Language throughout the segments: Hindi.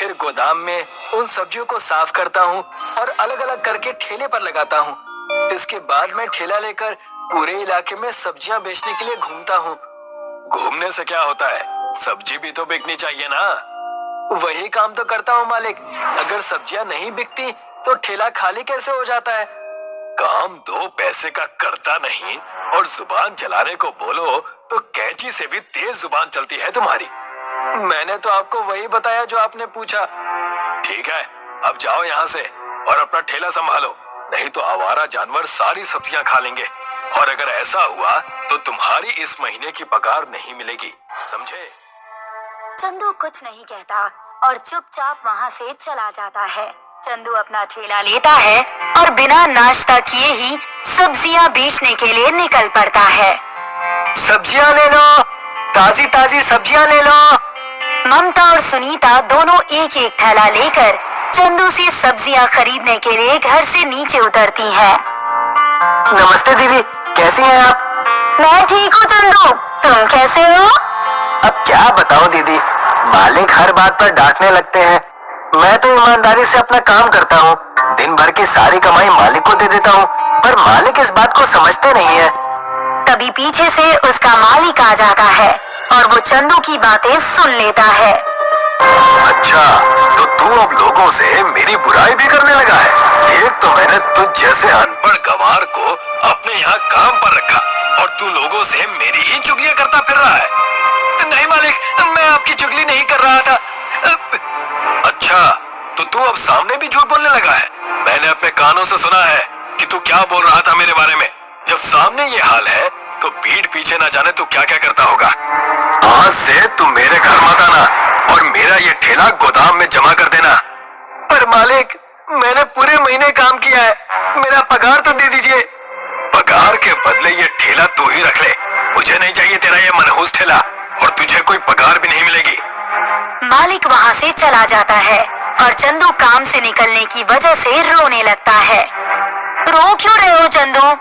फिर गोदाम में उन सब्जियों को साफ करता हूँ और अलग अलग करके ठेले पर लगाता हूँ। इसके बाद मैं ठेला लेकर पूरे इलाके में सब्जियां बेचने के लिए घूमता हूँ। घूमने से क्या होता है, सब्जी भी तो बिकनी चाहिए ना। वही काम तो करता हूँ मालिक। अगर सब्जियां नहीं बिकती तो ठेला खाली कैसे हो जाता है। काम 2 पैसे का करता नहीं और जुबान चलाने को बोलो तो कैंची से भी तेज जुबान चलती है तुम्हारी। मैंने तो आपको वही बताया जो आपने पूछा। ठीक है, अब जाओ यहाँ से और अपना ठेला संभालो, नहीं तो आवारा जानवर सारी सब्जियां खा लेंगे और अगर ऐसा हुआ तो तुम्हारी इस महीने की पगार नहीं मिलेगी, समझे? चंदू कुछ नहीं कहता और चुपचाप वहाँ से चला जाता है। चंदू अपना ठेला लेता है और बिना नाश्ता किए ही सब्जियां बेचने के लिए निकल पड़ता है। सब्जियां ले लो, ताजी ताजी सब्जियां ले लो। ममता और सुनीता दोनों एक एक थैला लेकर चंदू से सब्जियां खरीदने के लिए घर से नीचे उतरती हैं। नमस्ते दीदी, कैसी हैं आप? मैं ठीक हूँ चंदू, तुम कैसे हो? अब क्या बताऊं दीदी, मालिक हर बात पर डांटने लगते हैं। मैं तो ईमानदारी से अपना काम करता हूँ, दिन भर की सारी कमाई मालिक को दे देता हूँ, पर मालिक इस बात को समझते नहीं है। तभी पीछे से उसका मालिक आ जाता है और वो चंदू की बातें सुन लेता है। अच्छा, तो तू अब लोगों से मेरी बुराई भी करने लगा है। एक तो मैंने तुझ जैसे अनपढ़ गंवार को अपने यहाँ काम पर रखा और तू लोगों से मेरी ही चुगलियां करता फिर रहा है। नहीं मालिक, मैं आपकी चुगली नहीं कर रहा था। अच्छा, तो तू अब सामने भी झूठ बोलने लगा है। मैंने अपने कानों से सुना है कि तू क्या बोल रहा था मेरे बारे में। जब सामने ये हाल है तो पीठ पीछे न जाने तू क्या क्या करता होगा। आज से तू मेरे घर मत आना और मेरा ये ठेला गोदाम में जमा कर देना। पर मालिक, मैंने पूरे महीने काम किया है, मेरा पगार तो दे दीजिए। पगार के बदले ये ठेला तू ही रख ले, मुझे नहीं चाहिए तेरा ये मनहूस ठेला और तुझे कोई पगार भी नहीं मिलेगी। मालिक वहाँ से चला जाता है और चंदू काम से निकलने की वजह से रोने लगता है। रो क्यों रहे हो चंदू?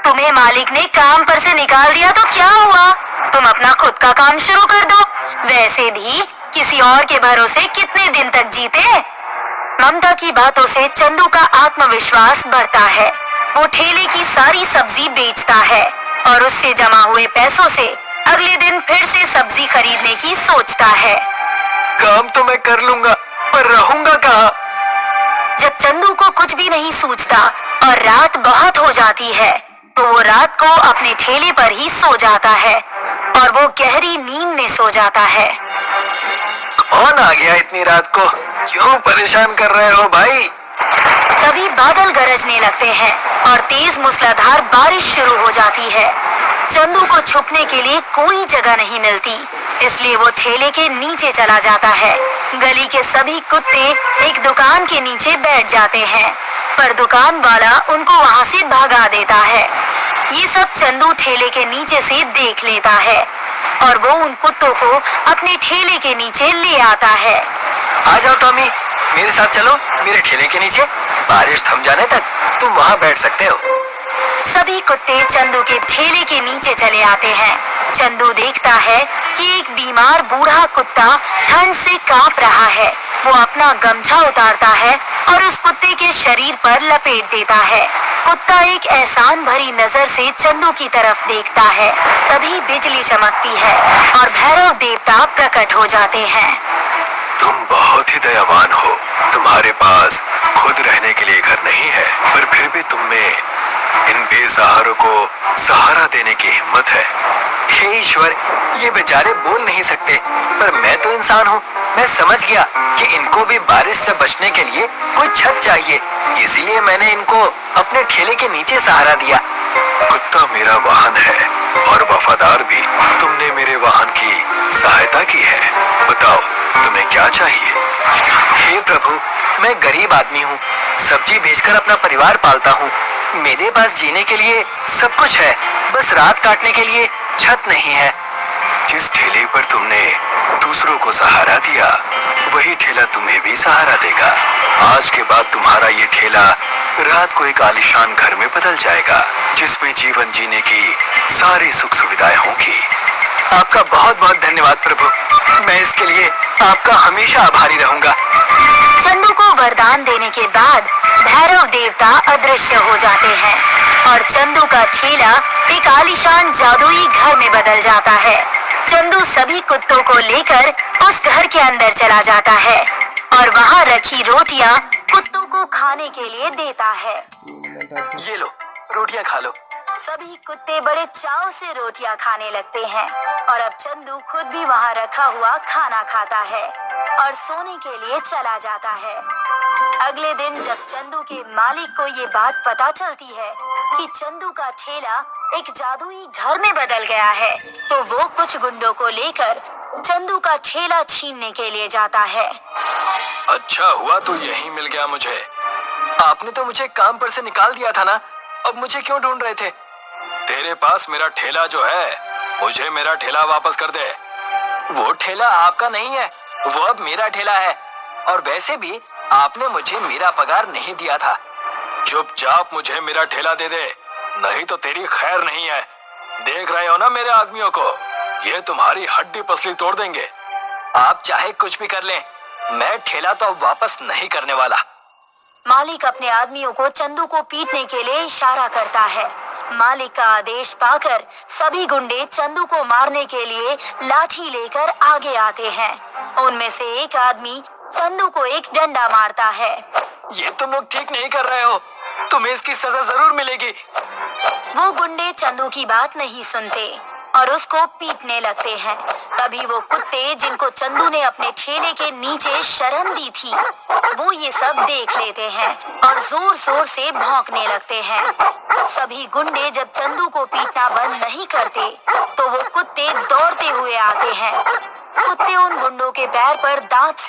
तुम्हें मालिक ने काम पर से निकाल दिया तो क्या हुआ? तुम अपना खुद का काम शुरू कर दो। वैसे भी किसी और के भरोसे कितने दिन तक जीते? ममता की बातों से चंदू का आत्मविश्वास बढ़ता है। वो ठेले की सारी सब्जी बेचता है और उससे जमा हुए पैसों से अगले दिन फिर से सब्जी खरीदने की सोचता है। काम तो मैं कर लूंगा, पर रहूंगा कहाँ? जब चंदू को कुछ भी नहीं सूझता और रात बहुत हो जाती है तो वो रात को अपने ठेले पर ही सो जाता है और वो गहरी नींद में सो जाता है। कौन आ गया इतनी रात को? क्यों परेशान कर रहे हो भाई? तभी बादल गरजने लगते हैं और तेज मूसलाधार बारिश शुरू हो जाती है। चंदू को छुपने के लिए कोई जगह नहीं मिलती, इसलिए वो ठेले के नीचे चला जाता है। गली के सभी कुत्ते एक दुकान के नीचे बैठ जाते हैं, पर दुकान वाला उनको वहाँ से भगा देता है। ये सब चंदू ठेले के नीचे से देख लेता है और वो उन कुत्तों को अपने ठेले के नीचे ले आता है। आ जाओ टॉमी, मेरे साथ चलो मेरे ठेले के नीचे। बारिश थम जाने तक तुम वहाँ बैठ सकते हो। सभी कुत्ते चंदू के ठेले के नीचे चले आते हैं। चंदू देखता है कि एक बीमार बूढ़ा कुत्ता ठंड से कांप रहा है। वो अपना गमछा उतारता है और उस कुत्ते के शरीर पर लपेट देता है। कुत्ता एक एहसान भरी नजर से चंदू की तरफ देखता है। तभी बिजली चमकती है और भैरव देवता प्रकट हो जाते हैं। तुम बहुत ही दयावान हो। तुम्हारे पास खुद रहने के लिए घर नहीं है, पर फिर भी तुम में इन बेसहारों को सहारा देने की हिम्मत है। हे ईश्वर, ये बेचारे बोल नहीं सकते, पर मैं तो इंसान हूँ। मैं समझ गया कि इनको भी बारिश से बचने के लिए कोई छत चाहिए, इसीलिए मैंने इनको अपने ठेले के नीचे सहारा दिया। कुत्ता मेरा वाहन है और वफादार भी। तुमने मेरे वाहन की सहायता की है। बताओ तुम्हें क्या चाहिए? हे प्रभु, मैं गरीब आदमी हूँ, सब्जी बेचकर अपना परिवार पालता हूँ। मेरे पास जीने के लिए सब कुछ है, बस रात काटने के लिए छत नहीं है। जिस ठेले पर तुमने दूसरों को सहारा दिया, वही ठेला तुम्हें भी सहारा देगा। आज के बाद तुम्हारा ये ठेला रात को एक आलीशान घर में बदल जाएगा, जिसमें जीवन जीने की सारी सुख सुविधाएं होंगी। आपका बहुत बहुत धन्यवाद प्रभु। मैं इसके लिए आपका हमेशा आभारी रहूंगा। वरदान देने के बाद भैरव देवता अदृश्य हो जाते हैं और चंदू का ठेला एक आलीशान जादुई घर में बदल जाता है। चंदू सभी कुत्तों को लेकर उस घर के अंदर चला जाता है और वहाँ रखी रोटियां कुत्तों को खाने के लिए देता है। ये लो, रोटियां खा लो। सभी कुत्ते बड़े चाव से रोटियां खाने लगते हैं और अब चंदू खुद भी वहाँ रखा हुआ खाना खाता है और सोने के लिए चला जाता है। अगले दिन जब चंदू के मालिक को ये बात पता चलती है कि चंदू का ठेला एक जादुई घर में बदल गया है, तो वो कुछ गुंडों को लेकर चंदू का ठेला छीनने के लिए जाता है। अच्छा हुआ तो यही मिल गया मुझे। आपने तो मुझे काम पर से निकाल दिया था ना, अब मुझे क्यों ढूंढ रहे थे? तेरे पास मेरा ठेला जो है, मुझे मेरा ठेला वापस कर दे। वो ठेला आपका नहीं है, वो अब मेरा ठेला है। और वैसे भी आपने मुझे मेरा पगार नहीं दिया था। चुपचाप मुझे मेरा ठेला दे दे, नहीं तो तेरी खैर नहीं है। देख रहे हो ना मेरे आदमियों को, ये तुम्हारी हड्डी पसली तोड़ देंगे। आप चाहे कुछ भी कर लें, मैं ठेला तो अब वापस नहीं करने वाला। मालिक अपने आदमियों को चंदू को पीटने के लिए इशारा करता है। मालिक का आदेश पाकर सभी गुंडे चंदू को मारने के लिए लाठी लेकर आगे आते हैं। उनमें से एक आदमी चंदू को एक डंडा मारता है। ये तुम लोग ठीक नहीं कर रहे हो, तुम्हें इसकी सजा जरूर मिलेगी। वो गुंडे चंदू की बात नहीं सुनते और उसको पीटने लगते हैं। तभी वो कुत्ते जिनको चंदू ने अपने ठेले के नीचे शरण दी थी, वो ये सब देख लेते हैं और जोर जोर से भौंकने लगते हैं। सभी गुंडे जब चंदू को पीटना बंद नहीं करते, तो वो कुत्ते दौड़ते हुए आते हैं। कुत्ते उन गुंडों के पैर पर दांत से